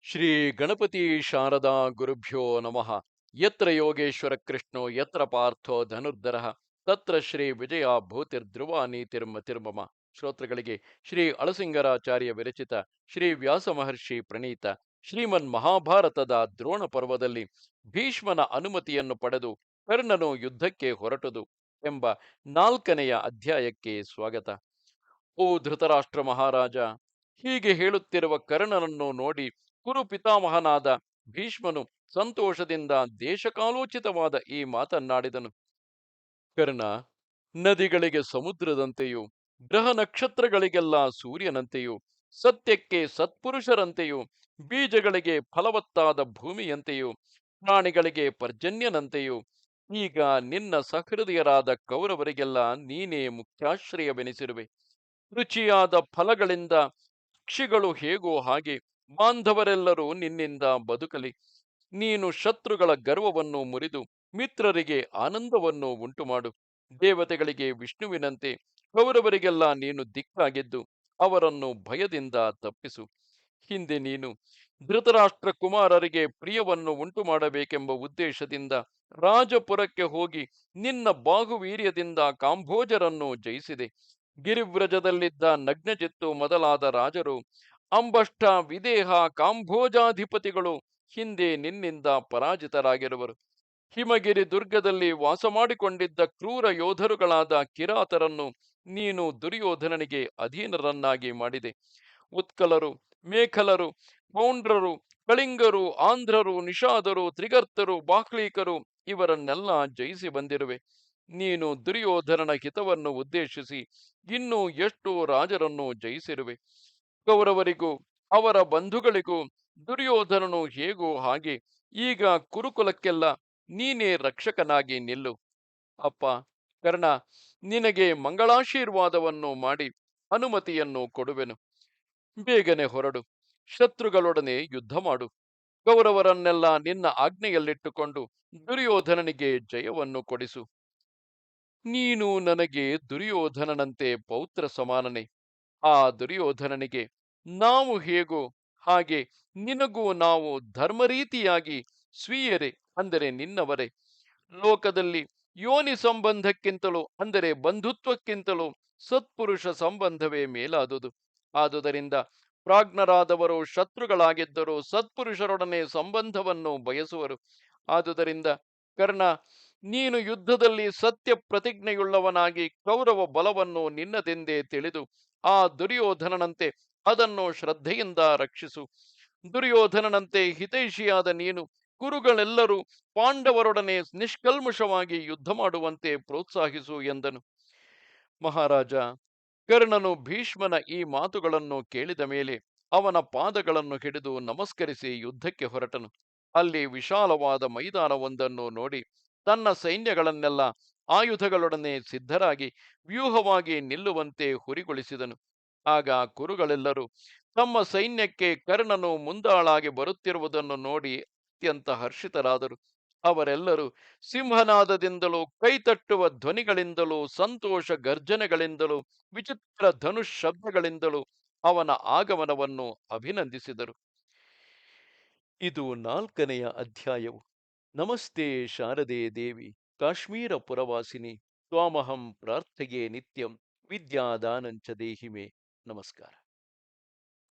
ಶ್ರೀ ಗಣಪತಿ ಶಾರದಾ ಗುರುಭ್ಯೋ ನಮಃ. ಯತ್ರ ಯೋಗೇಶ್ವರ ಕೃಷ್ಣೋ ಯತ್ರ ಪಾರ್ಥೋ ಧನುರ್ಧರಃ ತತ್ರ ಶ್ರೀ ವಿಜಯ ಭೂತಿರ್ಧ್ರುವ ನೀತಿರ್ಮತಿರ್ಮಮ. ಶ್ರೋತೃಗಳಿಗೆ ಶ್ರೀ ಅಳಸಿಂಗರಾಚಾರ್ಯ ವಿರಚಿತ ಶ್ರೀ ವ್ಯಾಸ ಮಹರ್ಷಿ ಪ್ರಣೀತ ಶ್ರೀಮನ್ ಮಹಾಭಾರತದ ದ್ರೋಣ ಪರ್ವದಲ್ಲಿ ಭೀಷ್ಮನ ಅನುಮತಿಯನ್ನು ಪಡೆದು ಕರ್ಣನು ಯುದ್ಧಕ್ಕೆ ಹೊರಟುದು ಎಂಬ 4ನೆಯ ಅಧ್ಯಾಯಕ್ಕೆ ಸ್ವಾಗತ. ಓ ಧೃತರಾಷ್ಟ್ರ ಮಹಾರಾಜ, ಹೀಗೆ ಹೇಳುತ್ತಿರುವ ಕರ್ಣನನ್ನು ನೋಡಿ ಕುರು ಪಿತಾಮಹನಾದ ಭೀಷ್ಮನು ಸಂತೋಷದಿಂದ ದೇಶಕಾಲೋಚಿತವಾದ ಈ ಮಾತನ್ನಾಡಿದನು. ಕರ್ಣ, ನದಿಗಳಿಗೆ ಸಮುದ್ರದಂತೆಯೂ ಗ್ರಹ ನಕ್ಷತ್ರಗಳಿಗೆಲ್ಲ ಸೂರ್ಯನಂತೆಯೂ ಸತ್ಯಕ್ಕೆ ಸತ್ಪುರುಷರಂತೆಯೂ ಬೀಜಗಳಿಗೆ ಫಲವತ್ತಾದ ಭೂಮಿಯಂತೆಯೂ ಪ್ರಾಣಿಗಳಿಗೆ ಪರ್ಜನ್ಯನಂತೆಯೂ ಈಗ ನಿನ್ನ ಸಹೃದಯರಾದ ಕೌರವರಿಗೆಲ್ಲ ನೀನೇ ಮುಖ್ಯಾಶ್ರಯವೆನಿಸಿರುವೆ. ರುಚಿಯಾದ ಫಲಗಳಿಂದ ಪಕ್ಷಿಗಳು ಹೇಗೋ ಹಾಗೆ ಬಾಂಧವರೆಲ್ಲರೂ ನಿನ್ನಿಂದ ಬದುಕಲಿ. ನೀನು ಶತ್ರುಗಳ ಗರ್ವವನ್ನು ಮುರಿದು ಮಿತ್ರರಿಗೆ ಆನಂದವನ್ನು ಉಂಟುಮಾಡು. ದೇವತೆಗಳಿಗೆ ವಿಷ್ಣುವಿನಂತೆ ಕೌರವರಿಗೆಲ್ಲ ನೀನು ದಿಕ್ಕಾಗಿದ್ದು ಅವರನ್ನು ಭಯದಿಂದ ತಪ್ಪಿಸು. ಹಿಂದೆ ನೀನು ಧೃತರಾಷ್ಟ್ರ ಕುಮಾರರಿಗೆ ಪ್ರಿಯವನ್ನು ಉಂಟು ಮಾಡಬೇಕೆಂಬ ಉದ್ದೇಶದಿಂದ ರಾಜಪುರಕ್ಕೆ ಹೋಗಿ ನಿನ್ನ ಬಾಹುವೀರ್ಯದಿಂದ ಕಾಂಭೋಜರನ್ನು ಜಯಿಸಿದೆ. ಗಿರಿವ್ರಜದಲ್ಲಿದ್ದ ನಗ್ನಜಿತ್ತು ಮೊದಲಾದ ರಾಜರು, ಅಂಬಷ್ಟ, ವಿದೇಹ, ಕಾಂಭೋಜಾಧಿಪತಿಗಳು ಹಿಂದೆ ನಿನ್ನಿಂದ ಪರಾಜಿತರಾಗಿರುವರು. ಹಿಮಗಿರಿ ದುರ್ಗದಲ್ಲಿ ವಾಸ ಮಾಡಿಕೊಂಡಿದ್ದ ಕ್ರೂರ ಯೋಧರುಗಳಾದ ಕಿರಾತರನ್ನು ನೀನು ದುರ್ಯೋಧನನಿಗೆ ಅಧೀನರನ್ನಾಗಿ ಮಾಡಿದೆ. ಉತ್ಕಲರು, ಮೇಖಲರು, ಪೌಂಡ್ರರು, ಕಳಿಂಗರು, ಆಂಧ್ರರು, ನಿಷಾದರು, ತ್ರಿಗರ್ತರು, ಬಾಹ್ಲೀಕರು ಇವರನ್ನೆಲ್ಲ ಜಯಿಸಿ ಬಂದಿರುವೆ. ನೀನು ದುರ್ಯೋಧನನ ಹಿತವನ್ನು ಉದ್ದೇಶಿಸಿ ಇನ್ನೂ ಎಷ್ಟೋ ರಾಜರನ್ನು ಜಯಿಸಿರುವೆ. ಕೌರವರಿಗೂ ಅವರ ಬಂಧುಗಳಿಗೂ ದುರ್ಯೋಧನನು ಹೇಗೋ ಹಾಗೆ ಈಗ ಕುರುಕುಲಕ್ಕೆಲ್ಲ ನೀನೇ ರಕ್ಷಕನಾಗಿ ನಿಲ್ಲು. ಅಪ್ಪ ಕರ್ಣ, ನಿನಗೆ ಮಂಗಳಾಶೀರ್ವಾದವನ್ನು ಮಾಡಿ ಅನುಮತಿಯನ್ನು ಕೊಡುವೆನು. ಬೇಗನೆ ಹೊರಡು, ಶತ್ರುಗಳೊಡನೆ ಯುದ್ಧ ಮಾಡು. ಕೌರವರನ್ನೆಲ್ಲ ನಿನ್ನ ಆಜ್ಞೆಯಲ್ಲಿಟ್ಟುಕೊಂಡು ದುರ್ಯೋಧನನಿಗೆ ಜಯವನ್ನು ಕೊಡಿಸು. ನೀನು ನನಗೆ ದುರ್ಯೋಧನನಂತೆ ಪೌತ್ರ ಸಮಾನನೆ. ಆ ದುರ್ಯೋಧನನಿಗೆ ನಾವು ಹೇಗೋ ಹಾಗೆ ನಿನಗೂ ನಾವು ಧರ್ಮರೀತಿಯಾಗಿ ಸ್ವೀಯರೇ, ಅಂದರೆ ನಿನ್ನವರೇ. ಲೋಕದಲ್ಲಿ ಯೋನಿ ಸಂಬಂಧಕ್ಕಿಂತಲೂ ಅಂದರೆ ಬಂಧುತ್ವಕ್ಕಿಂತಲೂ ಸತ್ಪುರುಷ ಸಂಬಂಧವೇ ಮೇಲಾದುದು. ಆದುದರಿಂದ ಪ್ರಾಜ್ಞರಾದವರು ಶತ್ರುಗಳಾಗಿದ್ದರೂ ಸತ್ಪುರುಷರೊಡನೆ ಸಂಬಂಧವನ್ನು ಬಯಸುವರು. ಆದುದರಿಂದ ಕರ್ಣ, ನೀನು ಯುದ್ಧದಲ್ಲಿ ಸತ್ಯ ಪ್ರತಿಜ್ಞೆಯುಳ್ಳವನಾಗಿ ಕೌರವ ಬಲವನ್ನು ನಿನ್ನದೆಂದೇ ತಿಳಿದು ಆ ದುರ್ಯೋಧನನಂತೆ ಅದನ್ನು ಶ್ರದ್ಧೆಯಿಂದ ರಕ್ಷಿಸು. ದುರ್ಯೋಧನನಂತೆ ಹಿತೈಷಿಯಾದ ನೀನು ಕುರುಗಳೆಲ್ಲರೂ ಪಾಂಡವರೊಡನೆ ನಿಷ್ಕಲ್ಮಷವಾಗಿ ಯುದ್ಧ ಮಾಡುವಂತೆ ಪ್ರೋತ್ಸಾಹಿಸು ಎಂದನು. ಮಹಾರಾಜ, ಕರ್ಣನು ಭೀಷ್ಮನ ಈ ಮಾತುಗಳನ್ನು ಕೇಳಿದ ಮೇಲೆ ಅವನ ಪಾದಗಳನ್ನು ಹಿಡಿದು ನಮಸ್ಕರಿಸಿ ಯುದ್ಧಕ್ಕೆ ಹೊರಟನು. ಅಲ್ಲಿ ವಿಶಾಲವಾದ ಮೈದಾನವೊಂದನ್ನು ನೋಡಿ ತನ್ನ ಸೈನ್ಯಗಳನ್ನೆಲ್ಲ ಆಯುಧಗಳೊಡನೆ ಸಿದ್ಧರಾಗಿ ವ್ಯೂಹವಾಗಿ ನಿಲ್ಲುವಂತೆ ಹುರಿಗೊಳಿಸಿದನು. ಆಗ ಕುರುಗಳೆಲ್ಲರೂ ತಮ್ಮ ಸೈನ್ಯಕ್ಕೆ ಕರ್ಣನು ಮುಂದಾಳಾಗಿ ಬರುತ್ತಿರುವುದನ್ನು ನೋಡಿ ಅತ್ಯಂತ ಹರ್ಷಿತರಾದರು. ಅವರೆಲ್ಲರೂ ಸಿಂಹನಾದದಿಂದಲೂ ಕೈತಟ್ಟುವ ಧ್ವನಿಗಳಿಂದಲೂ ಸಂತೋಷ ಗರ್ಜನೆಗಳಿಂದಲೂ ವಿಚಿತ್ರ ಧನುಷ್ ಶಬ್ದಗಳಿಂದಲೂ ಅವನ ಆಗಮನವನ್ನು ಅಭಿನಂದಿಸಿದರು. ಇದು 4ನೆಯ ಅಧ್ಯಾಯವು. ನಮಸ್ತೆ ಶಾರದೆ ದೇವಿ, ಕಾಶ್ಮೀರ ಪುರವಾಸಿನಿ, ತ್ವಾಮಹಂ ಪ್ರಾರ್ಥೆಯೇ ನಿತ್ಯಂ, ವಿದ್ಯಾದಾನಂಚ ದೇಹಿಮೆ. ನಮಸ್ಕಾರ.